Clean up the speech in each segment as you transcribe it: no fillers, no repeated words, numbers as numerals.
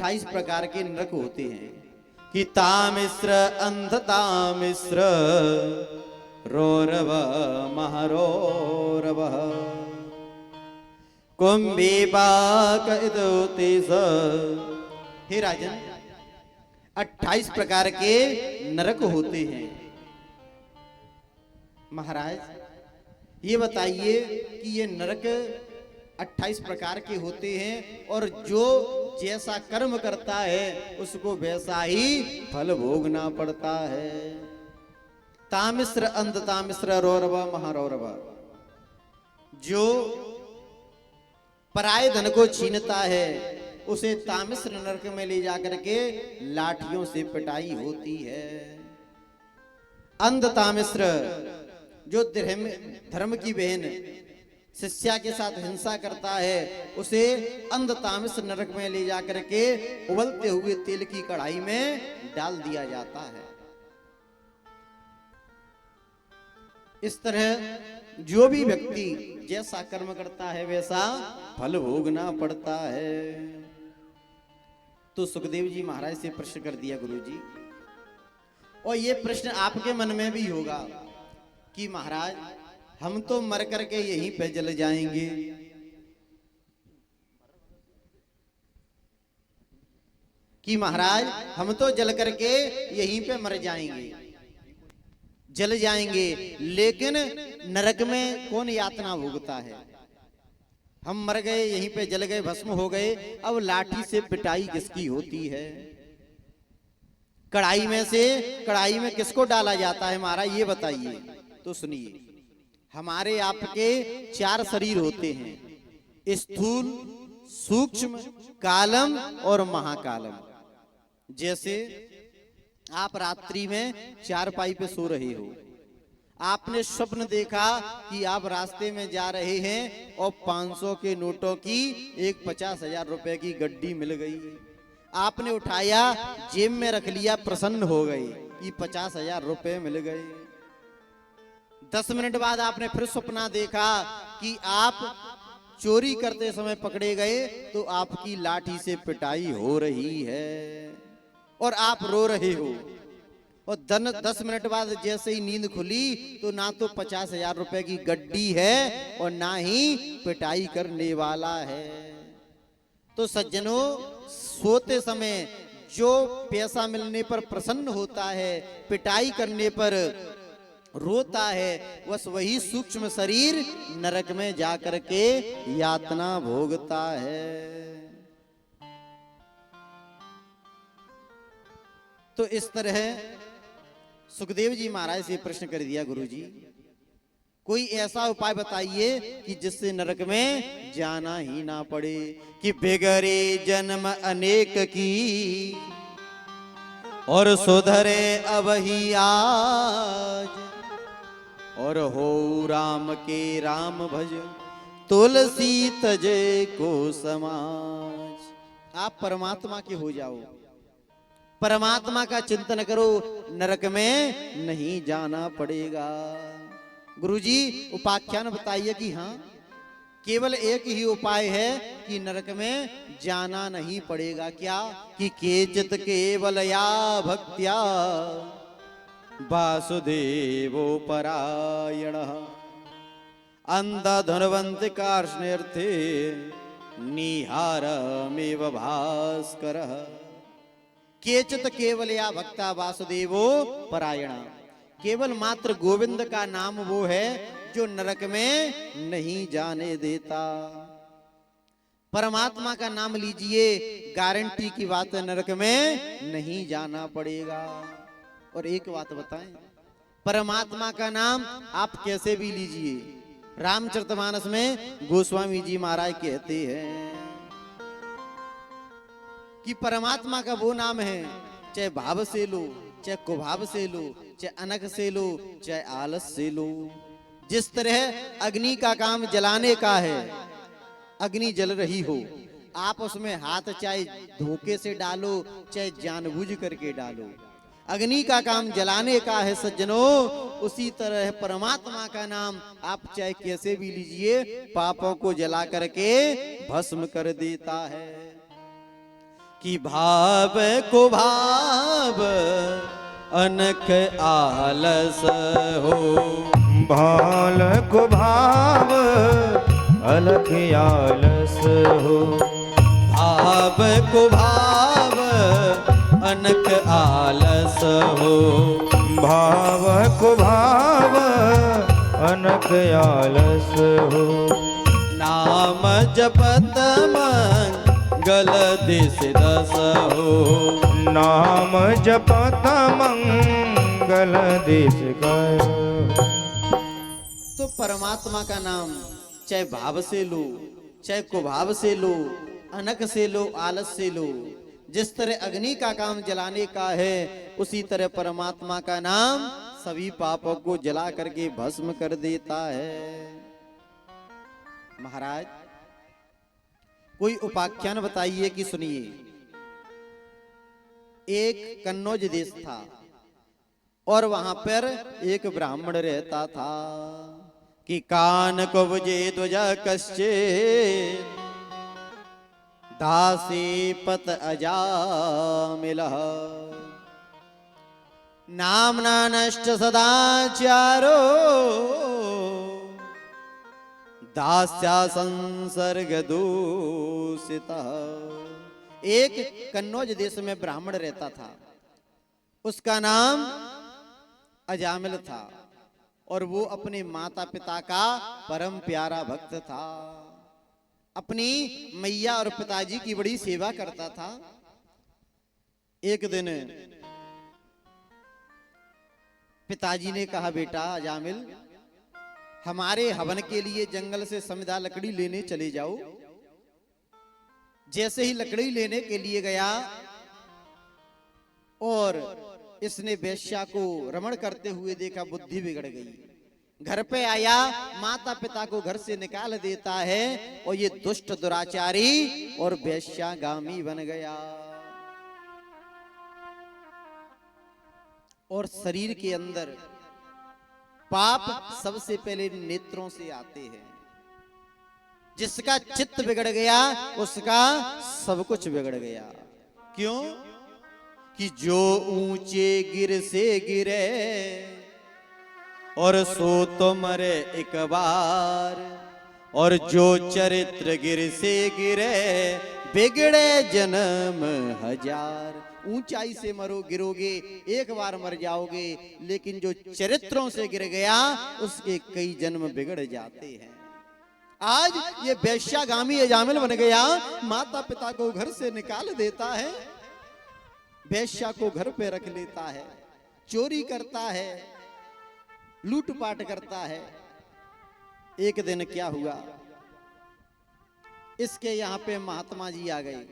28 प्रकार के नरक होते हैं कि तामिश्र अंध तामिश्र रोरव महरोरव कुंभीपाक इदोतिस। हे राजन, 28 प्रकार के नरक होते हैं। महाराज ये बताइए कि ये नरक 28 प्रकार के होते हैं और जो जैसा कर्म करता है उसको वैसा ही फल भोगना पड़ता है। तामिश्र अंध तामिश्र रौरव महारौरव, जो पराये धन को छीनता है उसे तामिश्र नरक में ले जाकर के लाठियों से पिटाई होती है। अंध तामिश्र, जो धर्म की बहन शिष्या के साथ हिंसा करता है उसे अंध तामिश्र नरक में ले जाकर के उबलते हुए तेल की कढ़ाई में डाल दिया जाता है। इस तरह जो भी व्यक्ति जैसा कर्म करता है वैसा फल भोगना पड़ता है। तो सुखदेव जी महाराज से प्रश्न कर दिया गुरुजी, और ये प्रश्न आपके मन में भी होगा कि महाराज हम तो मर करके यहीं पे जल जाएंगे, कि महाराज हम तो जल करके यहीं पे मर जाएंगे, जल जाएंगे, लेकिन नरक में कौन यातना भोगता है? हम मर गए, यहीं पे जल गए, भस्म हो गए, अब लाठी से पिटाई किसकी होती है? कढ़ाई में किसको डाला जाता है महाराज, ये बताइए। तो सुनिए, हमारे आपके 4 शरीर होते हैं, स्थूल, सूक्ष्म, कालम और महाकालम। जैसे आप रात्रि में चारपाई पे सो रहे हो, आपने स्वप्न देखा कि आप रास्ते में जा रहे हैं और 500 के नोटों की एक 50,000 रुपए की गड्डी मिल गई। आपने उठाया, जेब में रख लिया, प्रसन्न हो गए कि 50,000 रुपए मिल गए। 10 मिनट बाद आपने फिर सपना देखा कि आप चोरी करते समय पकड़े गए, तो आपकी लाठी से पिटाई हो रही है और आप रो रहे हो। और 10 मिनट बाद जैसे ही नींद खुली तो ना तो 50,000 रुपए की गड्डी है और ना ही पिटाई करने वाला है। तो सज्जनों, सोते समय जो पैसा मिलने पर प्रसन्न होता है, पिटाई करने पर रोता है, बस वही सूक्ष्म शरीर नरक में जाकर के यातना भोगता है। तो इस तरह सुखदेव जी महाराज से प्रश्न कर दिया, गुरुजी कोई ऐसा उपाय बताइए कि जिससे नरक में जाना ही ना पड़े। कि बिगड़े जन्म अनेक की और सुधरे अब ही आज, और हो राम के राम भज तुलसी तजे को समाज। आप परमात्मा के हो जाओ, परमात्मा का चिंतन करो, नरक में नहीं जाना पड़ेगा। गुरुजी उपाख्यान बताइए कि हाँ, केवल एक ही उपाय है कि नरक में जाना नहीं पड़ेगा। क्या? कि केचित केवल या भक्त्या वासुदेवो परायण अंधधुनवंत कार्ष्णेर्थे निहारमेव भास्करः। केचित केवल या भक्ता वासुदेवो परायण, केवल मात्र गोविंद का नाम वो है जो नरक में नहीं जाने देता। परमात्मा का नाम लीजिए, गारंटी की बात है, नरक में नहीं जाना पड़ेगा। और एक बात बताएं, परमात्मा का नाम आप कैसे भी लीजिए, रामचरितमानस में गोस्वामी जी महाराज कहते हैं कि परमात्मा का वो नाम है, चाहे भाव से लो, चाहे कुभाव से लो, चाहे अनख से लो, चाहे आलस से लो। जिस तरह अग्नि का काम जलाने का है, अग्नि जल रही हो, आप उसमें हाथ चाहे धोखे से डालो, चाहे जानबूझ करके डालो, अग्नि का काम जलाने का है सज्जनों। उसी तरह परमात्मा का नाम आप चाहे कैसे भी लीजिए, पापों को जला करके भस्म कर देता है। कि भाव को भाव अनक आलस हो। भाल को भाव अलख आलस हो। भाव को भाव अनक आलस हो। भाव को भाव अनक आलस हो। नाम जपत मंगल दिस दस हो। नाम जपत मंगल दिस गयो। तो परमात्मा का नाम चाहे भाव से लो, चाहे कुभाव से लो, अनक से लो, आलस से लो। जिस तरह अग्नि का काम जलाने का है, उसी तरह परमात्मा का नाम सभी पापों को जला करके भस्म कर देता है। महाराज कोई उपाख्यान बताइए कि सुनिए। एक कन्नौज देश था और वहां पर एक ब्राह्मण रहता था कि कान को बुझे ध्वजा कश्चे दासी पत अजामिल। नामना नष्ट सदाचारो दास्या संसर्ग दूषित। एक कन्नौज देश में ब्राह्मण रहता था, उसका नाम अजामिल था और वो अपने माता पिता का परम प्यारा भक्त था। अपनी मैया और पिताजी की बड़ी सेवा करता था। एक दिन पिताजी ने कहा, बेटा अजामिल, हमारे हवन के लिए जंगल से समिधा लकड़ी लेने चले जाओ। जैसे ही लकड़ी लेने के लिए गया और इसने वेश्या को रमण करते हुए देखा, बुद्धि बिगड़ गई। घर पे आया, माता पिता को घर से निकाल देता है और ये दुष्ट दुराचारी और वेश्यागामी बन गया। और शरीर के अंदर पाप सबसे पहले नेत्रों से आते हैं। जिसका चित्त बिगड़ गया उसका सब कुछ बिगड़ गया। क्यों? कि जो ऊंचे गिर से गिरे और सो तो मरे एक बार, और जो चरित्र गिर से गिरे बिगड़े जन्म हजार। ऊंचाई से मरो गिरोगे, एक बार मर जाओगे, लेकिन जो चरित्रों से गिर गया उसके कई जन्म बिगड़ जाते हैं। आज ये वेश्यागामी अजामिल बन गया, माता पिता को घर से निकाल देता है, वेश्या को घर पे रख लेता है, चोरी करता है, लूटपाट करता है। एक दिन क्या हुआ, इसके यहां पे महात्मा जी आ गए।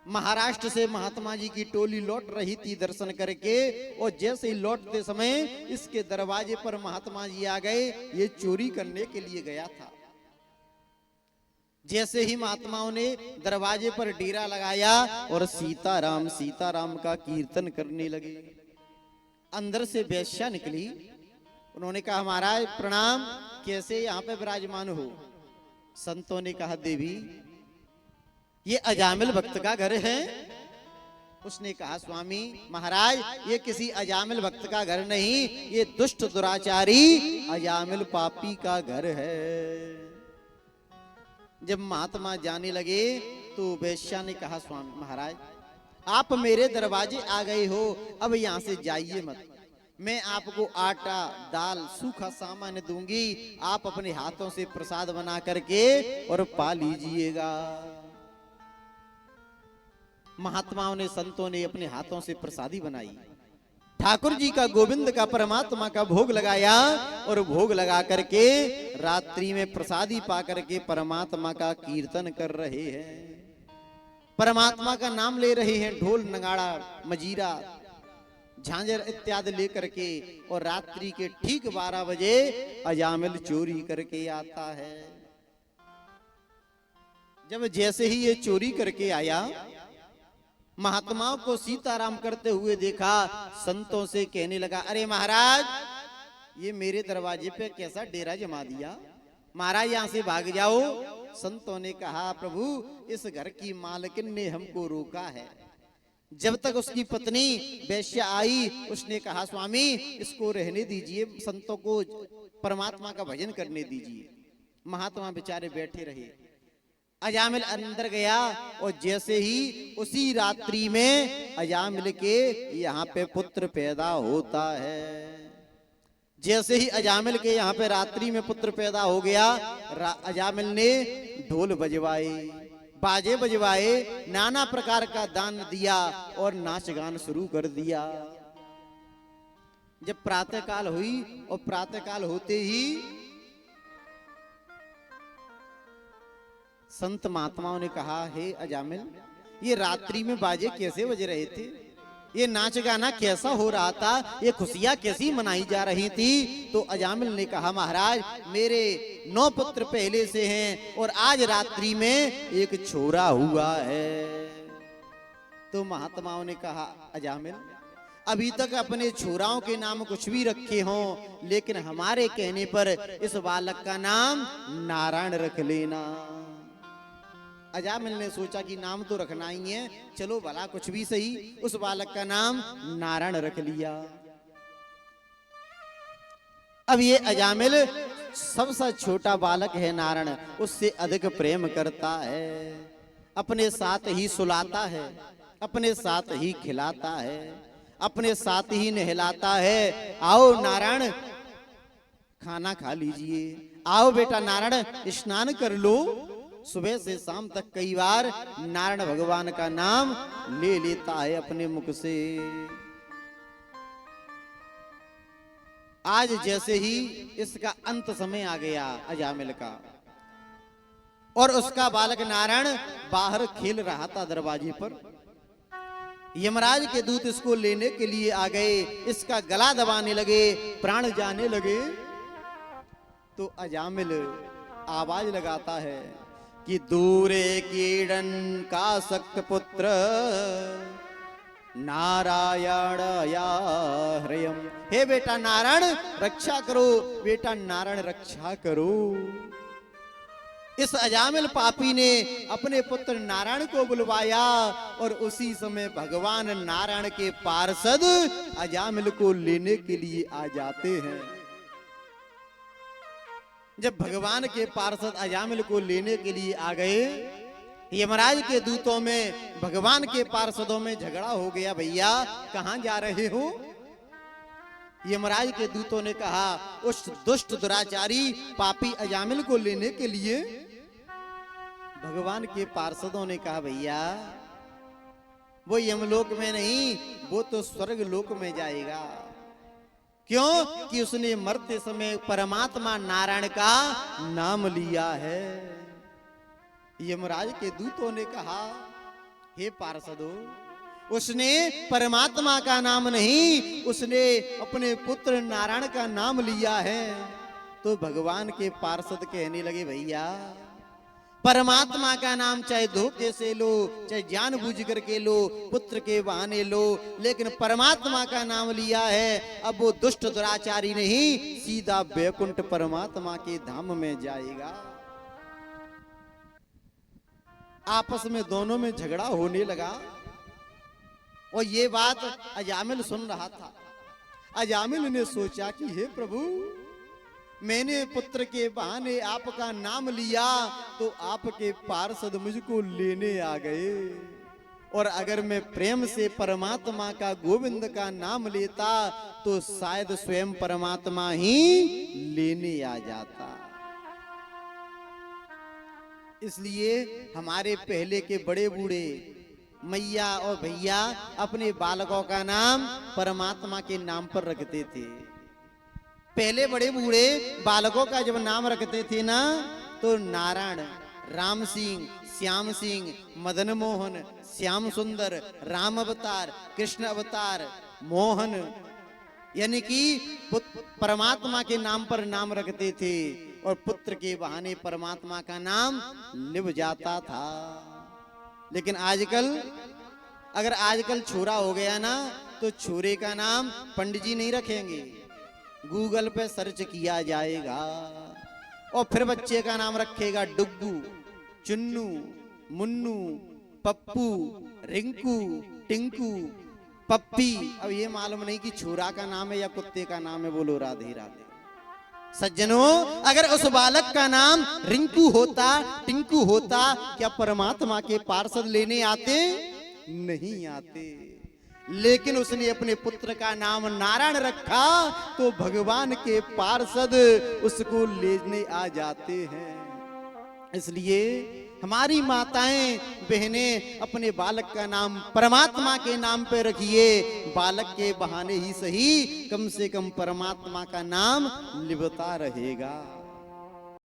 महाराष्ट्र से महात्मा जी की टोली लौट रही थी दर्शन करके, और जैसे ही लौटते समय इसके दरवाजे पर महात्मा जी आ गए। ये चोरी करने के लिए गया था। जैसे ही महात्माओं ने दरवाजे पर डेरा लगाया और सीताराम सीताराम का कीर्तन करने लगे। अंदर से वेश्या निकली। उन्होंने कहा, महाराज प्रणाम, कैसे यहाँ पे विराजमान हो? संतों ने कहा, देवी ये अजामिल भक्त का घर है। उसने कहा, स्वामी महाराज ये किसी अजामिल भक्त का घर नहीं, ये दुष्ट दुराचारी अजामिल पापी का घर है। जब महात्मा जाने लगे तो वेश्या ने कहा, स्वामी महाराज आप मेरे दरवाजे आ गए हो, अब यहाँ से जाइए मत। मैं आपको आटा दाल सूखा सामान दूंगी, आप अपने हाथों से प्रसाद बना करके और पा लीजिएगा। महात्माओं ने संतों ने अपने हाथों से प्रसादी बनाई, ठाकुर जी का गोविंद का परमात्मा का भोग लगाया, और भोग लगा करके रात्रि में प्रसादी पा करके परमात्मा का कीर्तन कर रहे हैं, परमात्मा का नाम ले रहे हैं, ढोल नगाड़ा मजीरा झांझर इत्यादि लेकर के। और रात्रि के ठीक 12 बजे अजामिल चोरी करके आता है। जब जैसे ही ये चोरी करके आया, महात्माओं को सीताराम करते हुए देखा, संतों से कहने लगा, अरे महाराज ये मेरे दरवाजे पे कैसा डेरा जमा दिया, महाराज यहां से भाग जाओ। संतों ने कहा प्रभु इस घर की मालकिन ने हमको रोका है। जब तक उसकी पत्नी वैश्या आई उसने कहा स्वामी इसको रहने दीजिए, संतों को परमात्मा का भजन करने दीजिए। महात्मा बेचारे बैठे रहे। अजामिल अंदर गया और जैसे ही उसी रात्रि में अजामिल के यहाँ पे पुत्र पैदा होता है। जैसे ही अजामिल के यहाँ पे रात्रि में पुत्र पैदा हो गया, अजामिल ने ढोल बजवाए, बाजे बजवाए, नाना प्रकार का दान दिया और नाच गान शुरू कर दिया। जब प्रातःकाल हुई और प्रातःकाल होते ही संत महात्माओं ने कहा हे अजामिल ये रात्रि में बाजे कैसे बज रहे थे, ये नाच गाना कैसा हो रहा था, ये खुशियां कैसी मनाई जा रही थी। तो अजामिल ने कहा महाराज मेरे 9 पुत्र पहले से हैं और आज रात्रि में एक छोरा हुआ है। तो महात्माओं ने कहा अजामिल अभी तक अपने छोराओं के नाम कुछ भी रखे हों, लेकिन हमारे कहने पर इस बालक का नाम नारायण रख लेना। अजामिल ने सोचा कि नाम तो रखना ही है, चलो भला कुछ भी सही, उस बालक का नाम नारायण रख लिया। अब ये अजामिल सबसे छोटा बालक है नारायण, उससे अधिक प्रेम करता है, अपने साथ ही सुलाता है, अपने साथ ही खिलाता है, अपने साथ ही नहलाता है। आओ नारायण खाना खा लीजिए, आओ बेटा नारायण स्नान कर लो। सुबह से शाम तक कई बार नारायण भगवान का नाम ले लेता है अपने मुख से। आज जैसे ही इसका अंत समय आ गया अजामिल का, और उसका बालक नारायण बाहर खेल रहा था दरवाजे पर। यमराज के दूत इसको लेने के लिए आ गए, इसका गला दबाने लगे, प्राण जाने लगे। तो अजामिल आवाज लगाता है कि दूरे कीड़न का सक्त पुत्र नारायण या हृयम। हे बेटा नारायण रक्षा करो, बेटा नारायण रक्षा करो। इस अजामिल पापी ने अपने पुत्र नारायण को बुलवाया और उसी समय भगवान नारायण के पार्षद अजामिल को लेने के लिए आ जाते हैं। जब भगवान के पार्षद अजामिल को लेने के लिए आ गए, यमराज के दूतों में भगवान के पार्षदों में झगड़ा हो गया। भैया कहां जा रहे हो? यमराज के दूतों ने कहा उस दुष्ट दुराचारी पापी अजामिल को लेने के लिए। भगवान के पार्षदों ने कहा भैया वो यमलोक में नहीं, वो तो स्वर्ग लोक में जाएगा। क्यों कि उसने मरते समय परमात्मा नारायण का नाम लिया है। यमराज के दूतों ने कहा हे पार्षदों, उसने परमात्मा का नाम नहीं, उसने अपने पुत्र नारायण का नाम लिया है। तो भगवान के पार्षद कहने लगे भैया परमात्मा का नाम चाहे धोखे से लो, चाहे जानबूझ करके लो, पुत्र के बहाने लो, लेकिन परमात्मा का नाम लिया है। अब वो दुष्ट दुराचारी नहीं, सीधा बैकुंठ परमात्मा के धाम में जाएगा। आपस में दोनों में झगड़ा होने लगा और ये बात अजामिल सुन रहा था। अजामिल ने सोचा कि हे प्रभु, मैंने पुत्र के बहाने आपका नाम लिया तो आपके पार्षद मुझको लेने आ गए, और अगर मैं प्रेम से परमात्मा का गोविंद का नाम लेता तो शायद स्वयं परमात्मा ही लेने आ जाता। इसलिए हमारे पहले के बड़े बूढ़े मैया और भैया अपने बालकों का नाम परमात्मा के नाम पर रखते थे। पहले बड़े बूढ़े बालकों का जब नाम रखते थे ना, तो नारायण, राम सिंह, श्याम सिंह, मदन मोहन, श्याम सुंदर, राम अवतार, कृष्ण अवतार, मोहन, यानी कि परमात्मा के नाम पर नाम रखते थे और पुत्र के बहाने परमात्मा का नाम लिव जाता था। लेकिन आजकल अगर आजकल छोरा हो गया ना, तो छोरे का नाम पंडित जी नहीं रखेंगे, गूगल पे सर्च किया जाएगा और फिर बच्चे का नाम रखेगा डुग्गू, चुन्नू, मुन्नू, पप्पू, रिंकू, टिंकू, पप्पी। अब ये मालूम नहीं कि छोरा का नाम है या कुत्ते का नाम है। बोलो राधे राधे। सज्जनों, अगर उस बालक का नाम रिंकू होता, टिंकू होता, क्या परमात्मा के पार्षद लेने आते? नहीं आते। लेकिन उसने अपने पुत्र का नाम नारायण रखा तो भगवान के पार्षद उसको लेने आ जाते हैं। इसलिए हमारी माताएं बहनें अपने बालक का नाम परमात्मा के नाम पे रखिए। बालक के बहाने ही सही, कम से कम परमात्मा का नाम लिबता रहेगा।